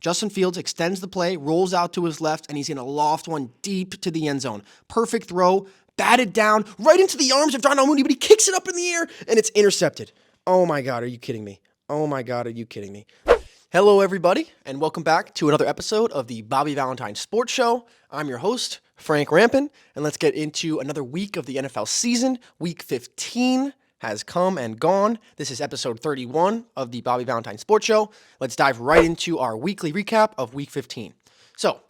Justin Fields extends the play, rolls out to his left, and he's going to loft one deep to the end zone. Perfect throw, batted down, right into the arms of Darnell Mooney, but he kicks it up in the air, and it's intercepted. Oh my God, are you kidding me? Oh my God, are you kidding me? Hello, everybody, and welcome back to another episode of the Bobby Valentine Sports Show. I'm your host, Frank Rampin, and let's get into another week of the NFL season. Week 15 has come and gone. This is episode 31 of the Bobby Valentine Sports Show. Let's dive right into our weekly recap of Week 15. So,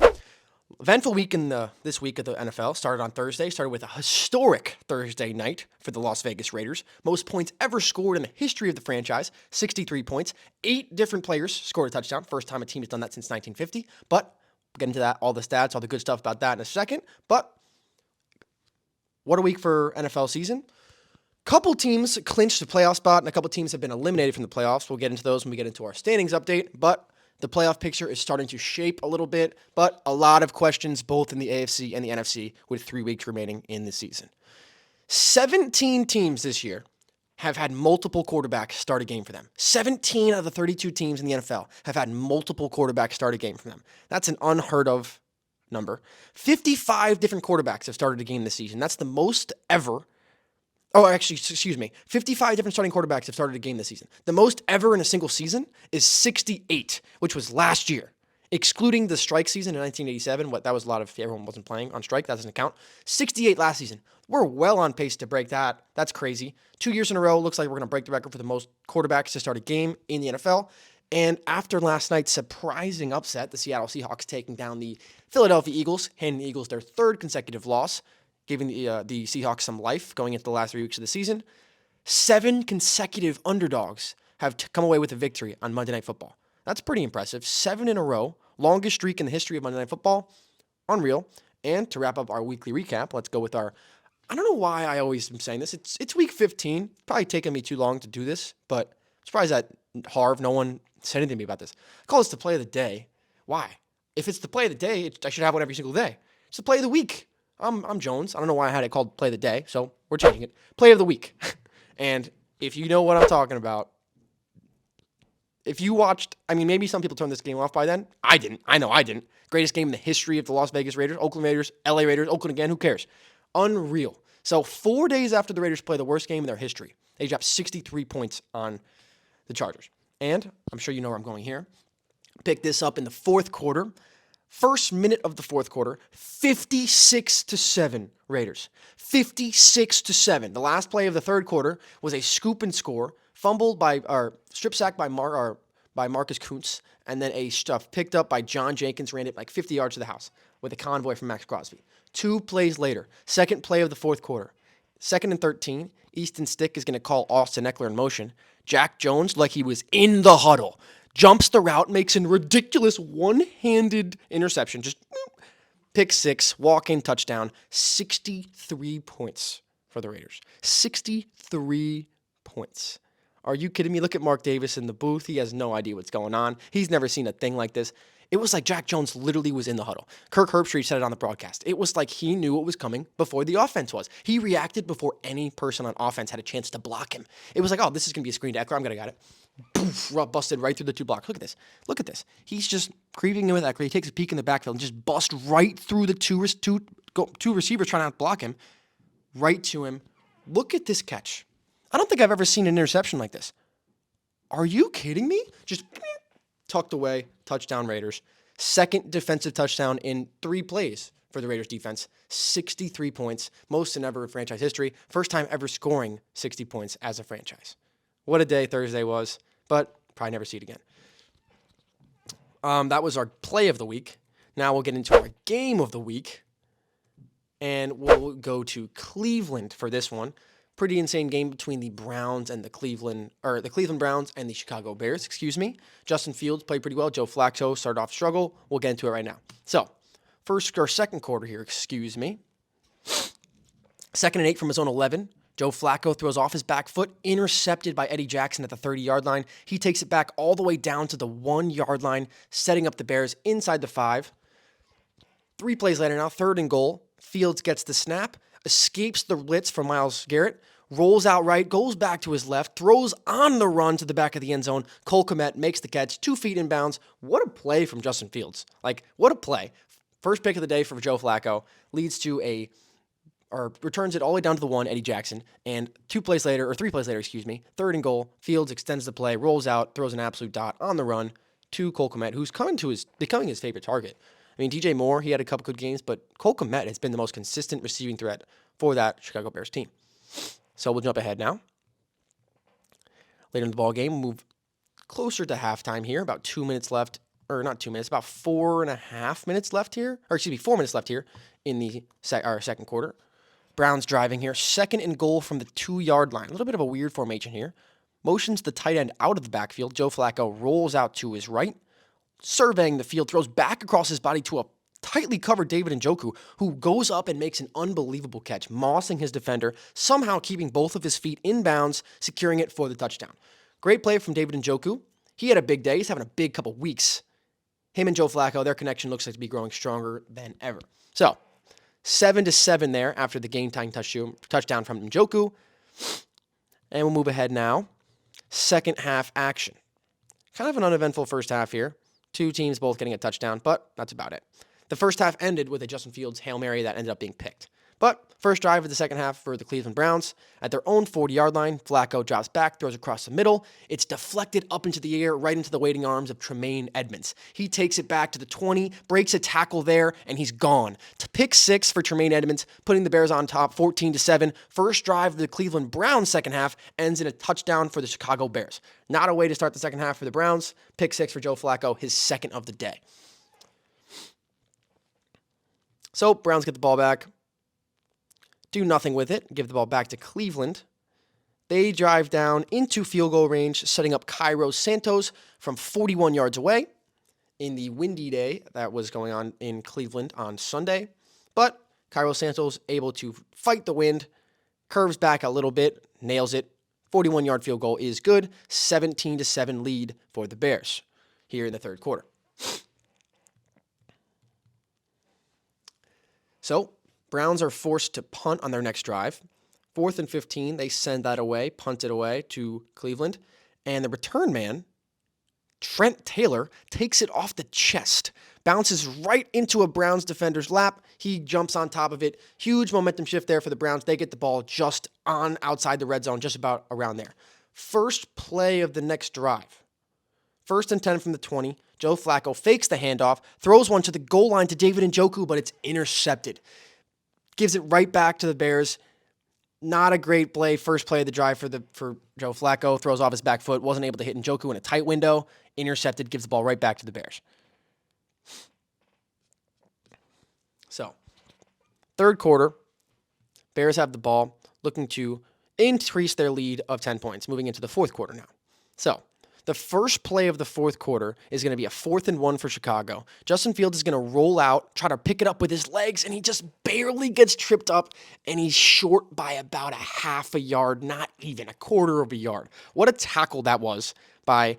eventful week this week of the NFL started on Thursday. Started with a historic Thursday night for the Las Vegas Raiders. Most points ever scored in the history of the franchise, 63 points. 8 different players scored a touchdown. First time a team has done that since 1950. But we'll get into that, all the stats, all the good stuff about that in a second. But what a week for NFL season. Couple teams clinched the playoff spot, and a couple teams have been eliminated from the playoffs. We'll get into those when we get into our standings update. But the playoff picture is starting to shape a little bit, but a lot of questions both in the AFC and the NFC with 3 weeks remaining in the season. 17 teams this year have had multiple quarterbacks start a game for them. 17 of the 32 teams in the NFL have had multiple quarterbacks start a game for them. That's an unheard of number. 55 different quarterbacks have started a game this season. That's the most ever. 55 different starting quarterbacks have started a game this season. The most ever in a single season is 68, which was last year. Excluding the strike season in 1987, that was a lot of everyone wasn't playing on strike. That doesn't count. 68 last season. We're well on pace to break that. That's crazy. 2 years in a row, looks like we're going to break the record for the most quarterbacks to start a game in the NFL. And after last night's surprising upset, the Seattle Seahawks taking down the Philadelphia Eagles, handing the Eagles their 3rd consecutive loss, giving the Seahawks some life going into the last 3 weeks of the season. 7 consecutive underdogs have come away with a victory on Monday Night Football. That's pretty impressive. 7 in a row. Longest streak in the history of Monday Night Football. Unreal. And to wrap up our weekly recap, let's go with our... I don't know why I always am saying this. It's week 15. Probably taking me too long to do this, but I'm surprised that Harv, no one said anything to me about this. I call this the play of the day. Why? If it's the play of the day, I should have one every single day. It's the play of the week. I'm Jones. I don't know why I had it called Play of the Day, so we're changing it. Play of the Week. And if you know what I'm talking about, if you watched, maybe some people turned this game off by then. I didn't. I know I didn't. Greatest game in the history of the Las Vegas Raiders, Oakland Raiders, LA Raiders, Oakland again, who cares? Unreal. So 4 days after the Raiders play the worst game in their history, they dropped 63 points on the Chargers. And I'm sure you know where I'm going here. Pick this up in the 4th quarter. First minute of the 4th quarter, 56-7 Raiders. 56-7. The last play of the 3rd quarter was a scoop and score, strip sack by Marcus Kuntz, and then a stuff picked up by John Jenkins, ran it like 50 yards to the house with a convoy from Max Crosby. 2 plays later, second play of the 4th quarter, 2nd and 13. Easton Stick is going to call Austin Eckler in motion. Jack Jones, like he was in the huddle, jumps the route, makes a ridiculous one-handed interception. Just pick 6, walk-in touchdown. 63 points for the Raiders. 63 points. Are you kidding me? Look at Mark Davis in the booth. He has no idea what's going on. He's never seen a thing like this. It was like Jack Jones literally was in the huddle. Kirk Herbstreit said it on the broadcast. It was like he knew what was coming before the offense was. He reacted before any person on offense had a chance to block him. It was like, oh, this is going to be a screen to Eckler. I'm going to get it. Poof, busted right through the 2 blocks. Look at this. Look at this. He's just creeping in with Eckler. He takes a peek in the backfield and just busts right through the two receivers trying to block him. Right to him. Look at this catch. I don't think I've ever seen an interception like this. Are you kidding me? Just tucked away. Touchdown Raiders. 2nd defensive touchdown in 3 plays for the Raiders defense. 63 points. Most in ever in franchise history. First time ever scoring 60 points as a franchise. What a day Thursday was, but probably never see it again. That was our play of the week. Now we'll get into our game of the week, and we'll go to Cleveland for this one. Pretty insane game between the Browns and the Cleveland Browns and the Chicago Bears, Justin Fields played pretty well. Joe Flacco started off struggle. We'll get into it right now. So, first or 2nd quarter here, 2nd and 8 from his own 11. Joe Flacco throws off his back foot, intercepted by Eddie Jackson at the 30-yard line. He takes it back all the way down to the 1-yard line, setting up the Bears inside the 5. 3 plays later now, 3rd and goal. Fields gets the snap, escapes the blitz from Myles Garrett, rolls out right, goes back to his left, throws on the run to the back of the end zone. Cole Kmet makes the catch, 2 feet inbounds. What a play from Justin Fields. Like, what a play. First pick of the day for Joe Flacco leads to or returns it all the way down to the 1, Eddie Jackson, and 3 plays later, 3rd and goal, Fields extends the play, rolls out, throws an absolute dot on the run to Cole Kmet, who's becoming his favorite target. I mean, DJ Moore, he had a couple good games, but Cole Kmet has been the most consistent receiving threat for that Chicago Bears team. So we'll jump ahead now. Later in the ball game, we'll move closer to halftime here, about 2 minutes left, or not 2 minutes, about 4.5 minutes left here, 4 minutes left here in the second quarter. Browns driving here, 2nd and goal from the 2-yard line. A little bit of a weird formation here. Motions the tight end out of the backfield. Joe Flacco rolls out to his right, surveying the field, throws back across his body to a tightly covered David Njoku, who goes up and makes an unbelievable catch, mossing his defender, somehow keeping both of his feet in bounds, securing it for the touchdown. Great play from David Njoku. He had a big day. He's having a big couple weeks. Him and Joe Flacco, their connection looks like to be growing stronger than ever. So, 7-7 there after the game-tying touchdown from Njoku. And we'll move ahead now. Second half action. Kind of an uneventful first half here. 2 teams both getting a touchdown, but that's about it. The first half ended with a Justin Fields Hail Mary that ended up being picked. But first drive of the second half for the Cleveland Browns. At their own 40-yard line, Flacco drops back, throws across the middle. It's deflected up into the air, right into the waiting arms of Tremaine Edmunds. He takes it back to the 20, breaks a tackle there, and he's gone. To pick 6 for Tremaine Edmunds, putting the Bears on top 14-7. First drive of the Cleveland Browns second half ends in a touchdown for the Chicago Bears. Not a way to start the second half for the Browns. Pick 6 for Joe Flacco, his second of the day. So, Browns get the ball back. Do nothing with it, give the ball back to Cleveland. They drive down into field goal range, setting up Cairo Santos from 41 yards away in the windy day that was going on in Cleveland on Sunday. But Cairo Santos able to fight the wind, curves back a little bit, nails it. 41-yard field goal is good. 17-7 lead for the Bears here in the third quarter. So, Browns are forced to punt on their next drive. 4th and 15, they send that away, punt it away to Cleveland. And the return man, Trent Taylor, takes it off the chest, bounces right into a Browns defender's lap. He jumps on top of it. Huge momentum shift there for the Browns. They get the ball just on outside the red zone, just about around there. First play of the next drive. 1st and 10 from the 20. Joe Flacco fakes the handoff, throws one to the goal line to David Njoku, but it's intercepted. Gives it right back to the Bears. Not a great play. First play of the drive for Joe Flacco. Throws off his back foot. Wasn't able to hit Njoku in a tight window. Intercepted. Gives the ball right back to the Bears. So, third quarter. Bears have the ball, looking to increase their lead of 10 points, moving into the fourth quarter now. So, the first play of the fourth quarter is going to be a 4th and 1 for Chicago. Justin Fields is going to roll out, try to pick it up with his legs, and he just barely gets tripped up, and he's short by about a half a yard, not even a quarter of a yard. What a tackle that was by,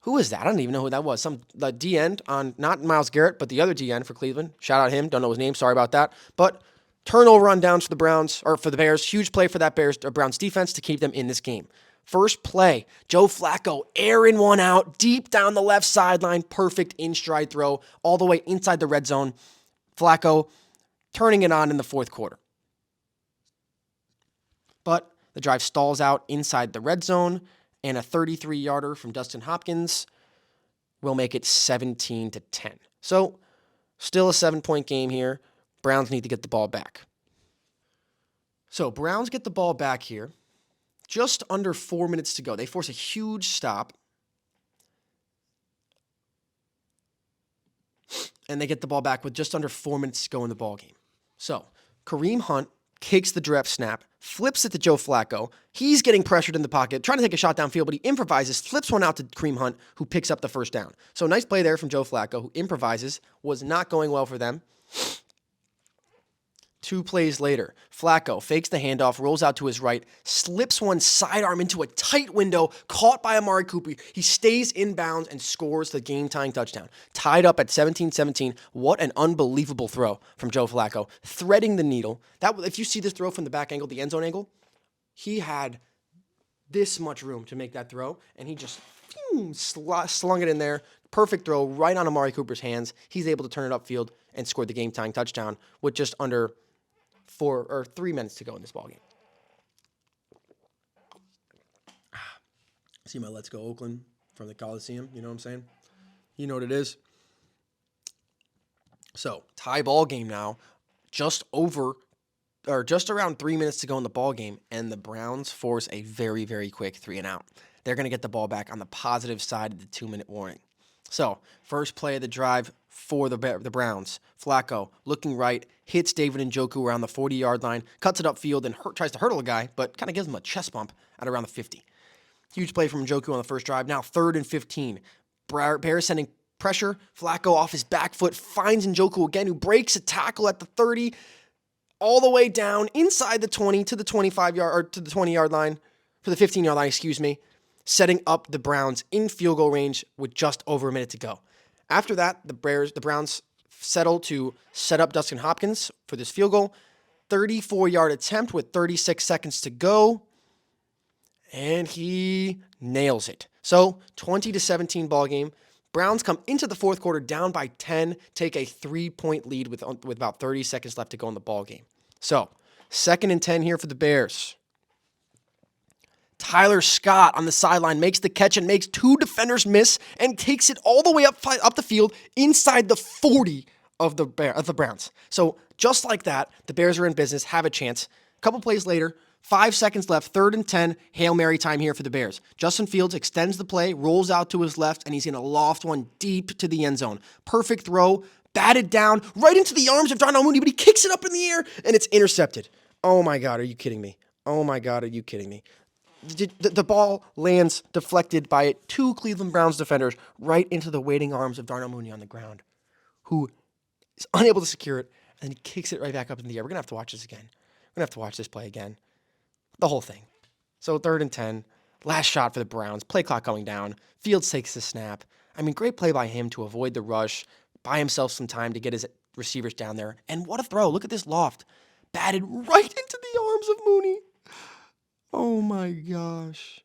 who is that? I don't even know who that was. The D-end on, not Myles Garrett, but the other D-end for Cleveland. Shout out him. Don't know his name. Sorry about that. But turnover on downs for the Browns, or for the Bears. Huge play for that Browns defense to keep them in this game. First play, Joe Flacco airing one out deep down the left sideline. Perfect in-stride throw all the way inside the red zone. Flacco turning it on in the fourth quarter. But the drive stalls out inside the red zone, and a 33-yarder from Dustin Hopkins will make it 17-10. So, still a 7-point game here. Browns need to get the ball back. So, Browns get the ball back here. Just under 4 minutes to go. They force a huge stop. And they get the ball back with just under 4 minutes to go in the ball game. So, Kareem Hunt kicks the direct snap, flips it to Joe Flacco. He's getting pressured in the pocket, trying to take a shot downfield, but he improvises, flips one out to Kareem Hunt, who picks up the first down. So, nice play there from Joe Flacco, who improvises. Was not going well for them. 2 plays later, Flacco fakes the handoff, rolls out to his right, slips one sidearm into a tight window, caught by Amari Cooper. He stays in bounds and scores the game-tying touchdown. Tied up at 17-17. What an unbelievable throw from Joe Flacco, threading the needle. That, if you see this throw from the back angle, the end zone angle, He had this much room to make that throw, and he just slung it in there. Perfect throw right on Amari Cooper's hands. He's able to turn it upfield and score the game-tying touchdown with just under 3 minutes to go in this ballgame. See my Let's Go Oakland from the Coliseum. You know what I'm saying? You know what it is. So, tie ball game now. Just around 3 minutes to go in the ball game, and the Browns force a very, very quick 3-and-out. They're going to get the ball back on the positive side of the 2-minute warning. So, first play of the drive for the Browns. Flacco, looking right, hits David Njoku around the 40-yard line, cuts it upfield, and tries to hurdle a guy, but kind of gives him a chest bump at around the 50. Huge play from Njoku on the first drive. Now 3rd and 15. Bears sending pressure. Flacco off his back foot finds Njoku again, who breaks a tackle at the 30, all the way down inside the 20 to the 25-yard or to the 20-yard line, for the 15-yard line, setting up the Browns in field goal range with just over a minute to go. After that, the Browns settle to set up Dustin Hopkins for this field goal. 34-yard attempt with 36 seconds to go. And he nails it. So, 20-17 ball game. Browns come into the fourth quarter down by 10, take a 3-point lead with about 30 seconds left to go in the ball game. So, 2nd and 10 here for the Bears. Tyler Scott on the sideline makes the catch and makes 2 defenders miss and takes it all the way up the field inside the 40 of the Browns. So, just like that, the Bears are in business, have a chance. A couple plays later, 5 seconds left, 3rd and 10, Hail Mary time here for the Bears. Justin Fields extends the play, rolls out to his left, and he's going to loft one deep to the end zone. Perfect throw, batted down, right into the arms of Darnell Mooney, but he kicks it up in the air, and it's intercepted. Oh my God, are you kidding me? Oh my God, are you kidding me? The ball lands deflected by 2 Cleveland Browns defenders right into the waiting arms of Darnell Mooney on the ground, who is unable to secure it, and he kicks it right back up in the air. We're going to have to watch this again. We're going to have to watch this play again. The whole thing. So 3rd and 10, last shot for the Browns, play clock going down, Fields takes the snap. I mean, great play by him to avoid the rush, buy himself some time to get his receivers down there. And what a throw. Look at this loft. Batted right into the arms of Mooney. Oh my gosh.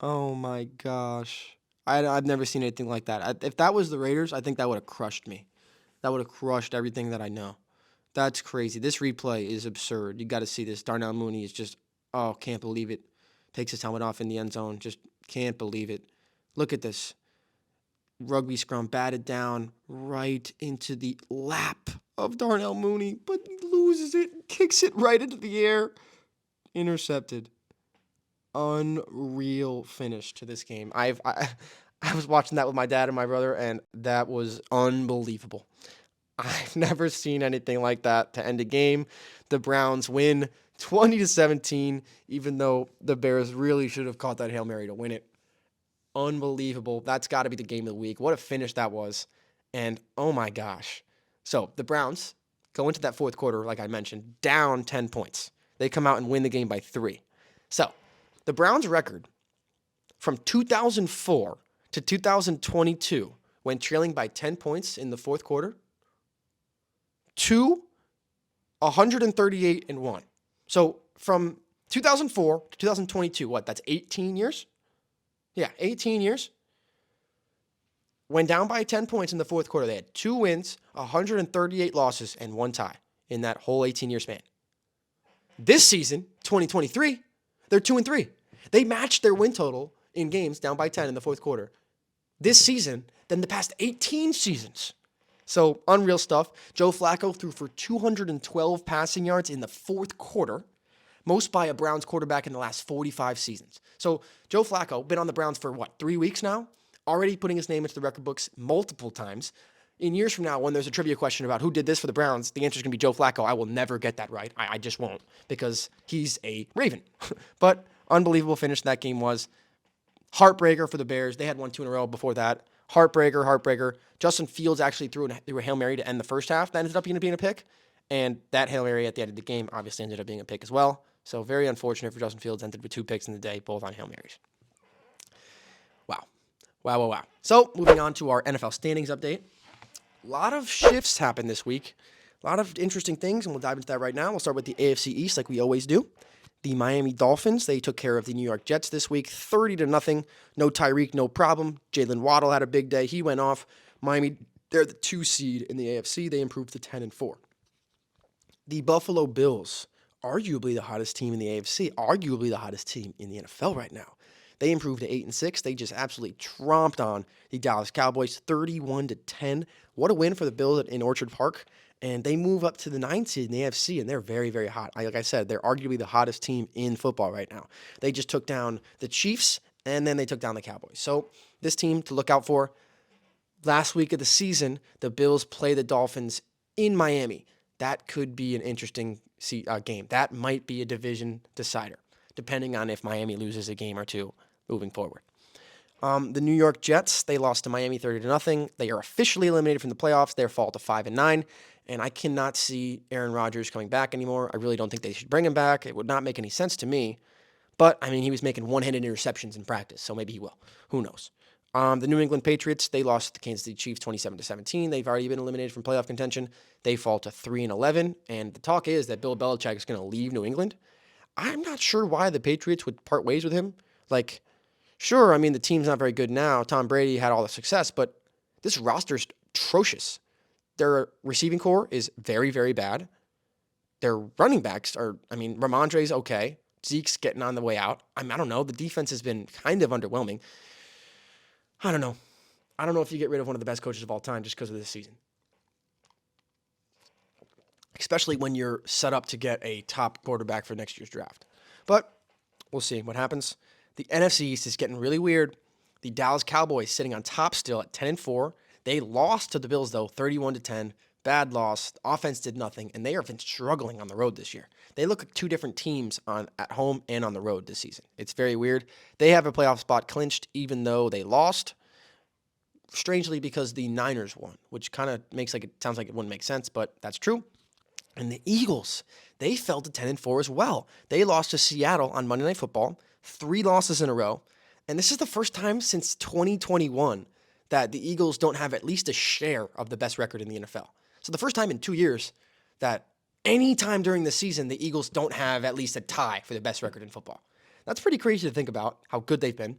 Oh my gosh. I've never seen anything like that. If that was the Raiders, I think that would have crushed me. That would have crushed everything that I know. That's crazy. This replay is absurd. You got to see this. Darnell Mooney is just, can't believe it. Takes his helmet off in the end zone. Just can't believe it. Look at this. Rugby scrum batted down right into the lap of Darnell Mooney, but he loses it, kicks it right into the air. Intercepted. Unreal finish to this game. I was watching that with my dad and my brother, and that was unbelievable. I've never seen anything like that to end a game. The Browns win 20-17, even though the Bears really should have caught that Hail Mary to win it. Unbelievable. That's got to be the game of the week. What a finish that was. And oh my gosh. So the Browns go into that fourth quarter, like I mentioned, down 10 points. They come out and win the game by 3. So the Browns' record from 2004 to 2022, when trailing by 10 points in the fourth quarter, to 138-1. So from 2004 to 2022, that's 18 years? Yeah, 18 years. Went down by 10 points in the fourth quarter. They had 2 wins, 138 losses, and 1 tie in that whole 18-year span. This season, 2023, they're 2-3. They matched their win total in games down by 10 in the fourth quarter this season than the past 18 seasons. So, unreal stuff. Joe Flacco threw for 212 passing yards in the fourth quarter, most by a Browns quarterback in the last 45 seasons. So, Joe Flacco, been on the Browns for, 3 weeks now? Already putting his name into the record books multiple times. In years from now, when there's a trivia question about who did this for the Browns, the answer is going to be Joe Flacco. I will never get that right. I just won't, because he's a Raven. But unbelievable finish that game was. Heartbreaker for the Bears. They had won 2 in a row before that. Heartbreaker. Justin Fields actually threw a Hail Mary to end the first half. That ended up being a pick. And that Hail Mary at the end of the game obviously ended up being a pick as well. So very unfortunate for Justin Fields. Ended with 2 picks in the day, both on Hail Marys. Wow. So moving on to our NFL standings update. A lot of shifts happened this week. A lot of interesting things, and we'll dive into that right now. We'll start with the AFC East like we always do. The Miami Dolphins, they took care of the New York Jets this week, 30-0. No Tyreek, no problem. Jalen Waddle had a big day. He went off. Miami, they're the 2 seed in the AFC. They improved to 10-4. The Buffalo Bills, arguably the hottest team in the AFC, arguably the hottest team in the NFL right now. They improved to 8-6. They just absolutely tromped on the Dallas Cowboys, 31-10. What a win for the Bills in Orchard Park. And they move up to the 9th seed in the AFC, and they're very, very hot. Like I said, they're arguably the hottest team in football right now. They just took down the Chiefs, and then they took down the Cowboys. So this team to look out for. Last week of the season, the Bills play the Dolphins in Miami. That could be an interesting game. That might be a division decider, depending on if Miami loses a game or two moving forward. The New York Jets, they lost to Miami 30-0. They are officially eliminated from the playoffs. Their fall to 5-9. And I cannot see Aaron Rodgers coming back anymore. I really don't think they should bring him back. It would not make any sense to me. But, I mean, he was making one-handed interceptions in practice, so maybe he will. Who knows? The New England Patriots, they lost to the Kansas City Chiefs 27-17. They've already been eliminated from playoff contention. They fall to 3-11. And the talk is that Bill Belichick is going to leave New England. I'm not sure why the Patriots would part ways with him. Like, sure, I mean, the team's not very good now. Tom Brady had all the success, but this roster's atrocious. Their receiving core is very, very bad. Their running backs are, I mean, Ramondre's okay. Zeke's getting on the way out. I don't know. The defense has been kind of underwhelming. I don't know. I don't know if you get rid of one of the best coaches of all time just because of this season. Especially when you're set up to get a top quarterback for next year's draft. But we'll see what happens. The NFC East is getting really weird. The Dallas Cowboys sitting on top still at 10-4. They lost to the Bills, though, 31-10. Bad loss. The offense did nothing, and they have been struggling on the road this year. They look like two different teams at home and on the road this season. It's very weird. They have a playoff spot clinched, even though they lost. Strangely, because the Niners won, which kind of sounds like it wouldn't make sense, but that's true. And the Eagles, they fell to 10-4 as well. They lost to Seattle on Monday Night Football, 3 losses in a row. And this is the first time since 2021 that the Eagles don't have at least a share of the best record in the NFL. So the first time in 2 years that any time during the season, the Eagles don't have at least a tie for the best record in football. That's pretty crazy to think about how good they've been.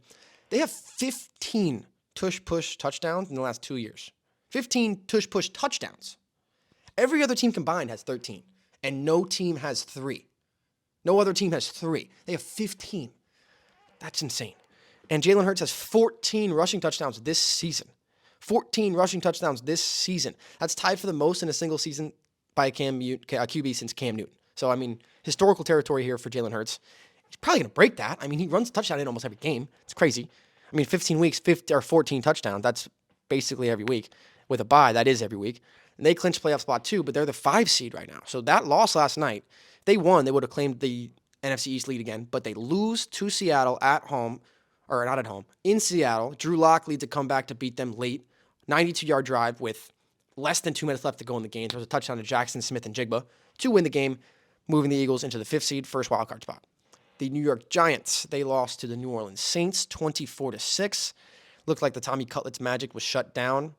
They have 15 tush-push touchdowns in the last 2 years. 15 tush-push touchdowns. Every other team combined has 13, and no team has 3. No other team has 3. They have 15. That's insane. And Jalen Hurts has 14 rushing touchdowns this season. 14 rushing touchdowns this season. That's tied for the most in a single season by a QB since Cam Newton. So, I mean, historical territory here for Jalen Hurts. He's probably going to break that. I mean, he runs a touchdown in almost every game. It's crazy. I mean, 15 weeks, 14 touchdowns. That's basically every week. With a bye, that is every week. And they clinched playoff spot too, but they're the 5 seed right now. So that loss last night, they won. They would have claimed the NFC East lead again, but they lose to Seattle at home, or not at home, in Seattle. Drew Lock leads a comeback to beat them late. 92-yard drive with less than 2 minutes left to go in the game. There was a touchdown to Jackson, Smith, and Jigba to win the game, moving the Eagles into the 5th seed, first wildcard spot. The New York Giants, they lost to the New Orleans Saints, 24-6. Looked like the Tommy Cutlets magic was shut down.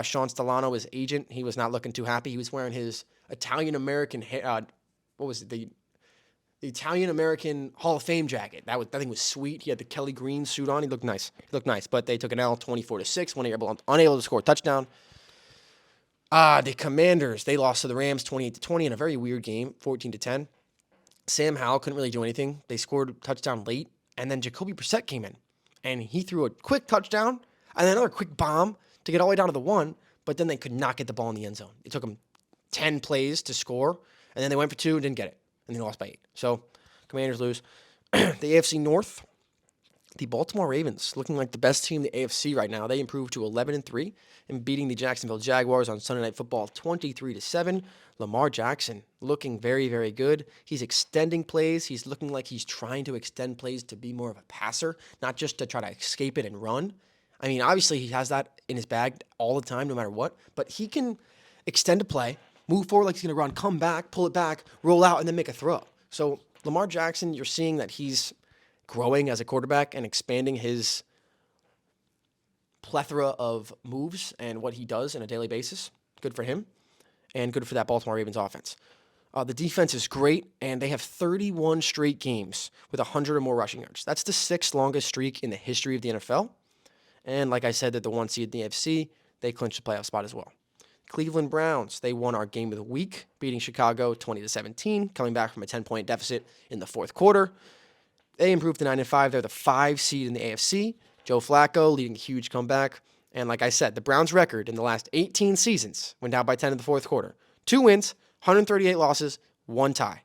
Sean Stellano, his agent, he was not looking too happy. He was wearing his Italian-American, the Italian-American Hall of Fame jacket. That thing was sweet. He had the Kelly Green suit on. He looked nice. But they took an L 24-6 when they were unable to score a touchdown. The Commanders, they lost to the Rams 28-20 in a very weird game, 14-10. Sam Howell couldn't really do anything. They scored a touchdown late, and then Jacoby Brissett came in, and he threw a quick touchdown and then another quick bomb to get all the way down to the 1, but then they could not get the ball in the end zone. It took them 10 plays to score, and then they went for 2 and didn't get it, and they lost by 8. So, Commanders lose. The AFC North, the Baltimore Ravens, looking like the best team in the AFC right now. They improved to 11-3 and beating the Jacksonville Jaguars on Sunday Night Football 23-7. Lamar Jackson looking very, very good. He's extending plays. He's looking like he's trying to extend plays to be more of a passer, not just to try to escape it and run. I mean, obviously he has that in his bag all the time, no matter what, but he can extend a play, move forward like he's going to run, come back, pull it back, roll out, and then make a throw. So Lamar Jackson, you're seeing that he's growing as a quarterback and expanding his plethora of moves and what he does on a daily basis. Good for him and good for that Baltimore Ravens offense. The defense is great, and they have 31 straight games with 100 or more rushing yards. That's the sixth longest streak in the history of the NFL. And like I said, they're the one seed in the AFC. They clinched the playoff spot as well. Cleveland Browns, they won our game of the week, beating Chicago 20-17, coming back from a 10-point deficit in the fourth quarter. They improved to 9-5. They're the 5 seed in the AFC. Joe Flacco leading a huge comeback. And like I said, the Browns' record in the last 18 seasons went down by 10 in the fourth quarter. 2 wins, 138 losses, 1 tie.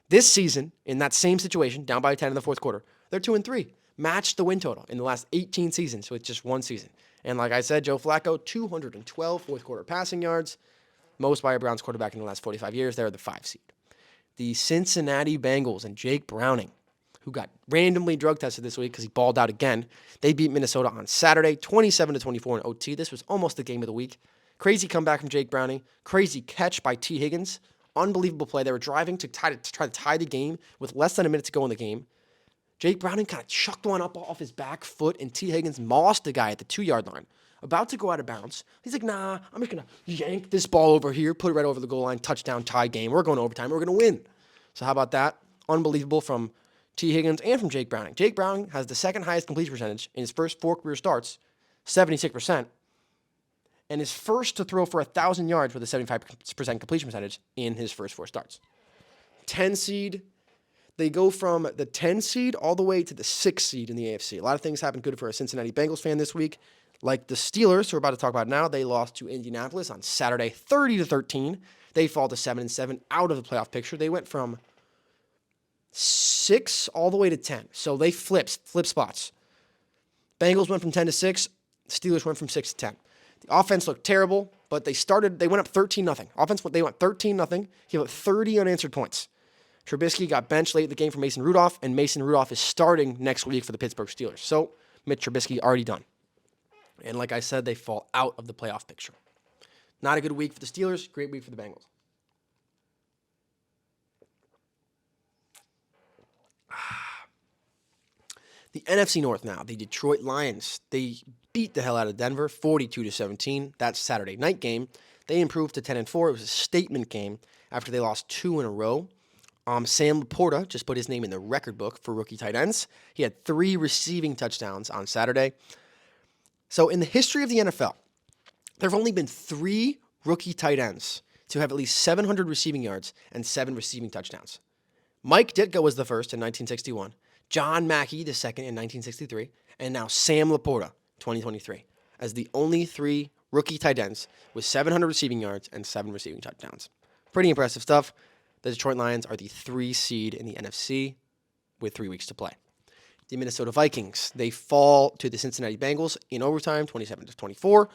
This season, in that same situation, down by 10 in the fourth quarter, they're 2-3. Matched the win total in the last 18 seasons with just 1 season. And like I said, Joe Flacco, 212 fourth quarter passing yards, most by a Browns quarterback in the last 45 years. They're the 5 seed. The Cincinnati Bengals and Jake Browning, who got randomly drug tested this week because he balled out again. They beat Minnesota on Saturday, 27-24 in OT. This was almost the game of the week. Crazy comeback from Jake Browning. Crazy catch by T. Higgins. Unbelievable play. They were driving to try to tie the game with less than a minute to go in the game. Jake Browning kind of chucked one up off his back foot, and T. Higgins mossed the guy at the 2-yard line. About to go out of bounds. He's like, nah, I'm just going to yank this ball over here, put it right over the goal line, touchdown, tie game. We're going to overtime. We're going to win. So how about that? Unbelievable from T. Higgins and from Jake Browning. Jake Browning has the second highest completion percentage in his first 4 career starts, 76%, and is first to throw for 1,000 yards with a 75% completion percentage in his first 4 starts. 10 seed. They go from the 10 seed all the way to the 6 seed in the AFC. A lot of things happened good for a Cincinnati Bengals fan this week. Like the Steelers, who we're about to talk about now, they lost to Indianapolis on Saturday, 30-13. They fall to 7-7 out of the playoff picture. They went from 6 all the way to 10. So they flipped spots. Bengals went from 10 to 6. Steelers went from 6 to 10. The offense looked terrible, but they went up 13-0. They went 13-0. He had 30 unanswered points. Trubisky got benched late in the game for Mason Rudolph, and Mason Rudolph is starting next week for the Pittsburgh Steelers. So Mitch Trubisky already done. And like I said, they fall out of the playoff picture. Not a good week for the Steelers, great week for the Bengals. The NFC North now, the Detroit Lions, they beat the hell out of Denver, 42-17. That's Saturday night game. They improved to 10-4. It was a statement game after they lost 2 in a row. Sam Laporta just put his name in the record book for rookie tight ends. He had 3 receiving touchdowns on Saturday. So in the history of the NFL, there have only been 3 rookie tight ends to have at least 700 receiving yards and 7 receiving touchdowns. Mike Ditka was the first in 1961, John Mackey the second in 1963, and now Sam Laporta, 2023, as the only 3 rookie tight ends with 700 receiving yards and 7 receiving touchdowns. Pretty impressive stuff. The Detroit Lions are the 3 seed in the NFC with 3 weeks to play. The Minnesota Vikings, they fall to the Cincinnati Bengals in overtime, 27-24.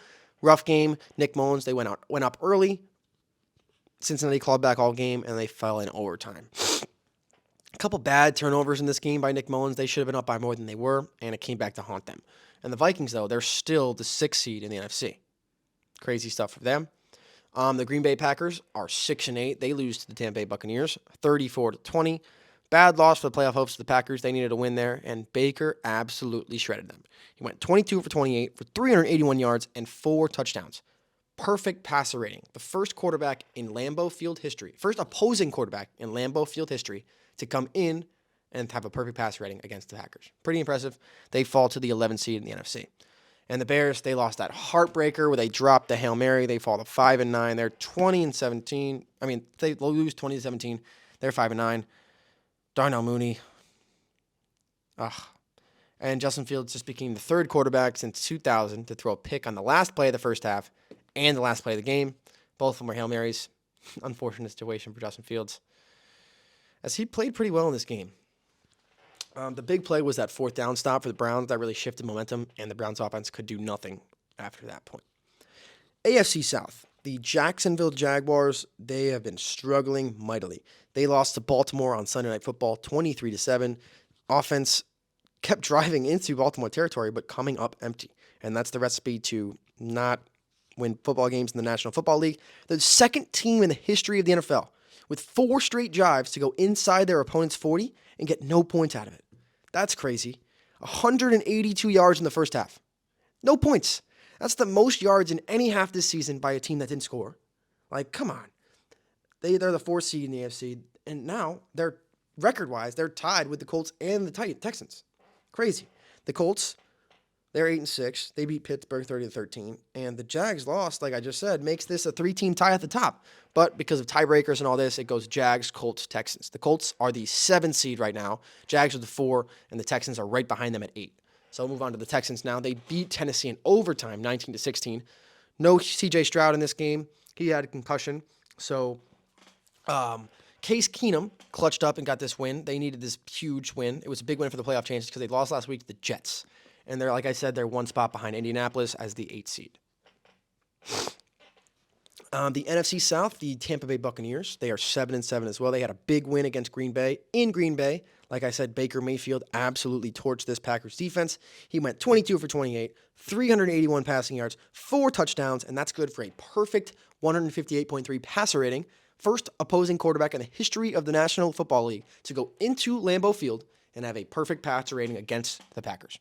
Rough game. Nick Mullins, they went up early. Cincinnati clawed back all game, and they fell in overtime. A couple bad turnovers in this game by Nick Mullins. They should have been up by more than they were, and it came back to haunt them. And the Vikings, though, they're still the 6th seed in the NFC. Crazy stuff for them. The Green Bay Packers are 6-8. They lose to the Tampa Bay Buccaneers, 34-20. Bad loss for the playoff hopes of the Packers. They needed a win there, and Baker absolutely shredded them. He went 22 for 28 for 381 yards and 4 touchdowns. Perfect passer rating. The first quarterback in Lambeau Field history, first opposing quarterback in Lambeau Field history to come in and have a perfect passer rating against the Packers. Pretty impressive. They fall to the 11th seed in the NFC. And the Bears, they lost that heartbreaker where they dropped the Hail Mary. They fall to 5-9. They're 20-17. I mean, they lose 20-17. They're 5-9. Darnell Mooney. And Justin Fields just became the 3rd quarterback since 2000 to throw a pick on the last play of the first half and the last play of the game. Both of them were Hail Marys. Unfortunate situation for Justin Fields, as he played pretty well in this game. The big play was that 4th down stop for the Browns that really shifted momentum, and the Browns offense could do nothing after that point. AFC South, the Jacksonville Jaguars, they have been struggling mightily. They lost to Baltimore on Sunday Night Football, 23-7. Offense kept driving into Baltimore territory, but coming up empty. And that's the recipe to not win football games in the National Football League. The 2nd team in the history of the NFL with 4 straight drives to go inside their opponent's 40 and get no points out of it. That's crazy. 182 yards in the first half. No points. That's the most yards in any half this season by a team that didn't score. Like, come on. They're the 4th seed in the AFC, and now they're record-wise, they're tied with the Colts and the Texans. Crazy. The Colts, they're 8-6. They beat Pittsburgh 30-13, and the Jags lost, like I just said, makes this a 3-team tie at the top. But because of tiebreakers and all this, it goes Jags, Colts, Texans. The Colts are the 7th seed right now. Jags are the 4, and the Texans are right behind them at 8. So we'll move on to the Texans now. They beat Tennessee in overtime, 19-16. No C.J. Stroud in this game. He had a concussion. So Case Keenum clutched up and got this win. They needed this huge win. It was a big win for the playoff chances because they lost last week to the Jets. And they're, like I said, they're 1 spot behind Indianapolis as the 8th seed. The NFC South, the Tampa Bay Buccaneers, they are 7-7 as well. They had a big win against Green Bay in Green Bay. Like I said, Baker Mayfield absolutely torched this Packers defense. He went 22 for 28, 381 passing yards, 4 touchdowns, and that's good for a perfect 158.3 passer rating. First opposing quarterback in the history of the National Football League to go into Lambeau Field and have a perfect passer rating against the Packers.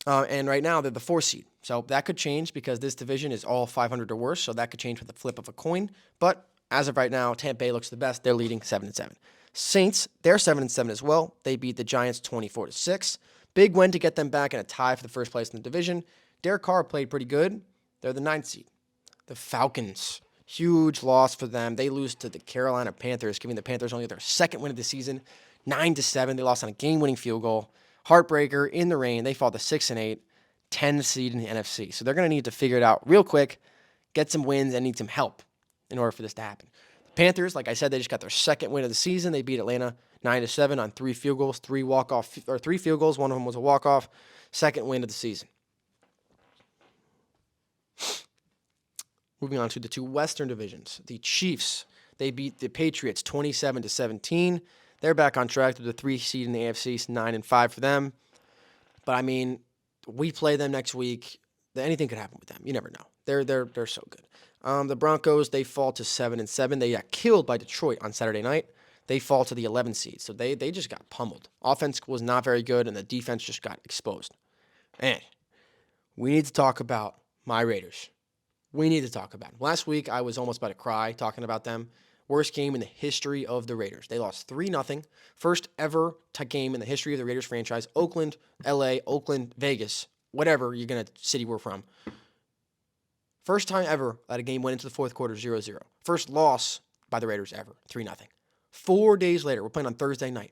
And right now, they're the 4th seed. So that could change because this division is all 500 or worse, so that could change with the flip of a coin. But as of right now, Tampa Bay looks the best. They're leading 7-7. Saints, they're 7-7 as well. They beat the Giants 24-6. Big win to get them back in a tie for the first place in the division. Derek Carr played pretty good. They're the 9th seed. The Falcons, huge loss for them. They lose to the Carolina Panthers, giving the Panthers only their 2nd win of the season, 9-7. They lost on a game-winning field goal. Heartbreaker in the rain. They fall to 6-8, 10th seed in the NFC. So they're going to need to figure it out real quick, get some wins, and need some help in order for this to happen. The Panthers, like I said, they just got their 2nd win of the season. They beat Atlanta 9-7 on 3 field goals, 3 field goals. One of them was a walk-off. 2nd win of the season. Moving on to the 2 Western divisions. The Chiefs, they beat the Patriots 27-17. They're back on track to the 3 seed in the AFC, 9-5 for them. But I mean, we play them next week. Anything could happen with them. You never know. They're so good. The Broncos, they fall to 7-7. They got killed by Detroit on Saturday night. They fall to the 11th seed. So they just got pummeled. Offense was not very good, and the defense just got exposed. And we need to talk about my Raiders. We need to talk about them. Last week, I was almost about to cry talking about them. Worst game in the history of the Raiders. They lost 3-0. First ever game in the history of the Raiders franchise. Oakland, LA, Oakland, Vegas, whatever city we're from. First time ever that a game went into the 4th quarter 0-0. First loss by the Raiders ever, 3-0. 4 days later, we're playing on Thursday night.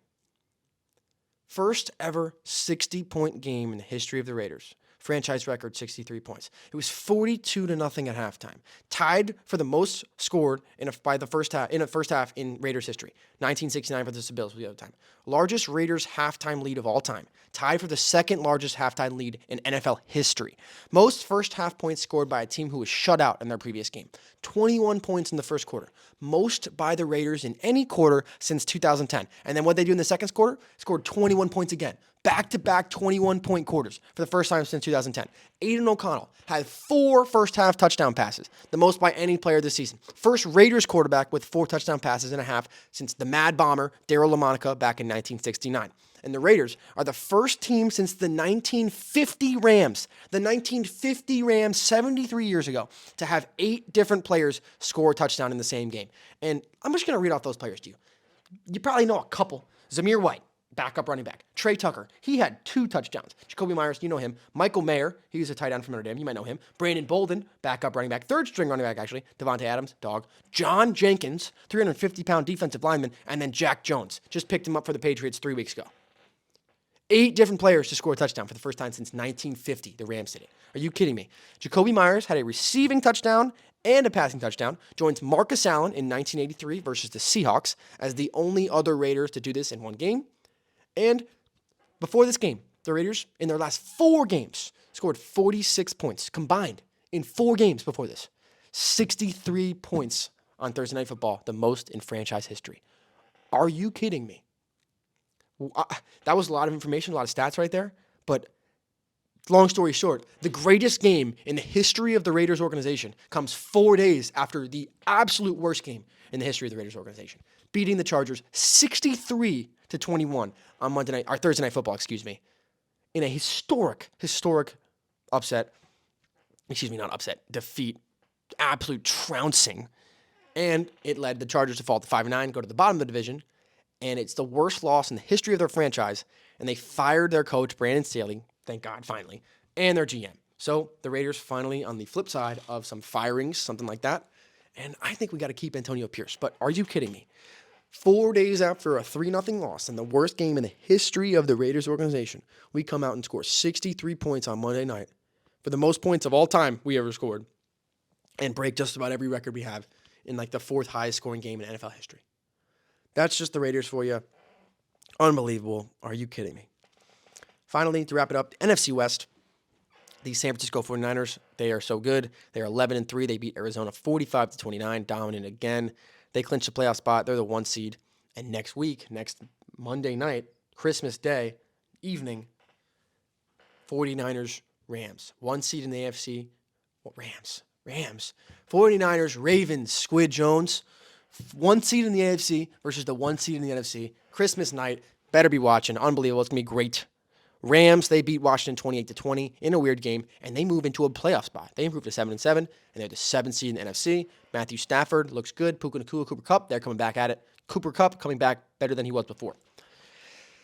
First ever 60-point game in the history of the Raiders. Franchise record, 63 points. It was 42-0 at halftime. Tied for the most scored in a first half in Raiders history. 1969 versus the Bills was the other time. Largest Raiders halftime lead of all time. Tied for the 2nd largest halftime lead in NFL history. Most first half points scored by a team who was shut out in their previous game. 21 points in the first quarter. Most by the Raiders in any quarter since 2010. And then what they do in the second quarter? Scored 21 points again. Back-to-back 21-point quarters for the first time since 2010. Aiden O'Connell had 4 first-half touchdown passes, the most by any player this season. First Raiders quarterback with 4 touchdown passes and a half since the Mad Bomber, Darryl LaMonica, back in 1969. And the Raiders are the first team since the 1950 Rams, 73 years ago, to have 8 different players score a touchdown in the same game. And I'm just going to read off those players to you. You probably know a couple. Zamir White, backup running back. Trey Tucker, he had 2 touchdowns. Jacoby Myers, you know him. Michael Mayer, he was a tight end from Notre Dame. You might know him. Brandon Bolden, backup running back. 3rd-string running back, actually. Devontae Adams, dog. John Jenkins, 350-pound defensive lineman. And then Jack Jones. Just picked him up for the Patriots 3 weeks ago. 8 different players to score a touchdown for the first time since 1950. The Rams did it. Are you kidding me? Jacoby Myers had a receiving touchdown and a passing touchdown. Joins Marcus Allen in 1983 versus the Seahawks as the only other Raiders to do this in one game. And before this game, the Raiders, in their last 4 games, scored 46 points combined in 4 games before this. 63 points on Thursday Night Football, the most in franchise history. Are you kidding me? That was a lot of information, a lot of stats right there. But long story short, the greatest game in the history of the Raiders organization comes 4 days after the absolute worst game in the history of the Raiders organization, beating the Chargers 63-21 on Thursday Night Football, in a historic upset. Defeat absolute trouncing. And it led the Chargers to fall to 5-9, go to the bottom of the division. And it's the worst loss in the history of their franchise. And they fired their coach, Brandon Staley, thank God, finally, and their GM. So the Raiders finally on the flip side of some firings, something like that. And I think we got to keep Antonio Pierce. But are you kidding me? 4 days after a 3-0 loss in the worst game in the history of the Raiders organization, we come out and score 63 points on Monday night, for the most points of all time we ever scored, and break just about every record we have in like the fourth highest scoring game in NFL history. That's just the Raiders for you. Unbelievable. Are you kidding me? Finally, to wrap it up, the NFC West, the San Francisco 49ers, they are so good. They are 11-3. They beat Arizona 45-29, dominant again. They clinched the playoff spot. They're the 1 seed. And next week, next Monday night, Christmas Day, evening, 49ers, Rams. 1 seed in the AFC. Well, Rams. 49ers, Ravens, Squid Jones. 1 seed in the AFC versus the 1 seed in the NFC. Christmas night. Better be watching. Unbelievable. It's going to be great. Rams, they beat Washington 28-20 in a weird game, and they move into a playoff spot. They improved to 7-7, and they're the 7th seed in the NFC. Matthew Stafford looks good. Puka Nacua, Cooper Kupp, they're coming back at it. Cooper Kupp coming back better than he was before.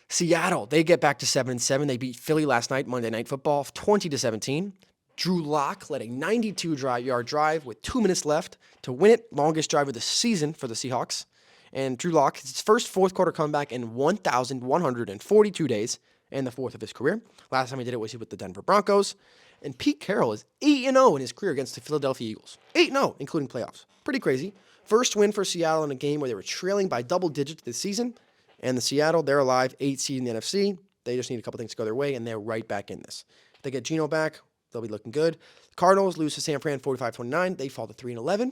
Seattle, they get back to 7-7. They beat Philly last night, Monday Night Football, 20-17. Drew Lock led a 92-yard drive with 2 minutes left to win it. Longest drive of the season for the Seahawks. And Drew Lock, his first fourth quarter comeback in 1,142 days, and the fourth of his career. Last time he did it was with the Denver Broncos. And Pete Carroll is 8-0 in his career against the Philadelphia Eagles. 8-0, including playoffs. Pretty crazy. First win for Seattle in a game where they were trailing by double digits this season. And the Seattle, they're alive, 8 seed in the NFC. They just need a couple things to go their way, and they're right back in this. If they get Geno back, they'll be looking good. The Cardinals lose to San Fran 45-29. They fall to 3-11.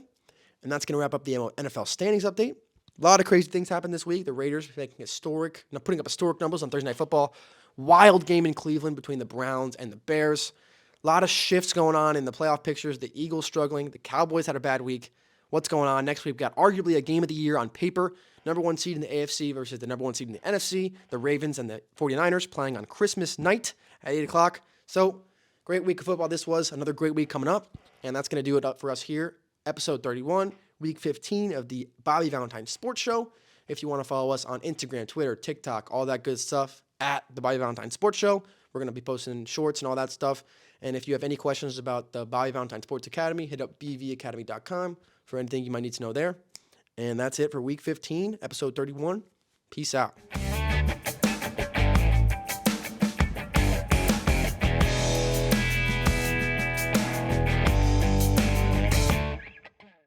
And that's going to wrap up the NFL standings update. A lot of crazy things happened this week. The Raiders putting up historic numbers on Thursday Night Football. Wild game in Cleveland between the Browns and the Bears. A lot of shifts going on in the playoff pictures. The Eagles struggling. The Cowboys had a bad week. What's going on? Next week, we've got arguably a game of the year on paper. Number 1 seed in the AFC versus the number 1 seed in the NFC. The Ravens and the 49ers playing on Christmas night at 8 o'clock. So, great week of football this was. Another great week coming up. And that's going to do it up for us here. Episode 31, week 15 of the Bobby Valentine Sports Show. If you want to follow us on Instagram, Twitter, TikTok, all that good stuff, at the Bobby Valentine Sports Show. We're going to be posting shorts and all that stuff. And if you have any questions about the Bobby Valentine Sports Academy, hit up bvacademy.com for anything you might need to know there. And that's it for week 15, episode 31. Peace out.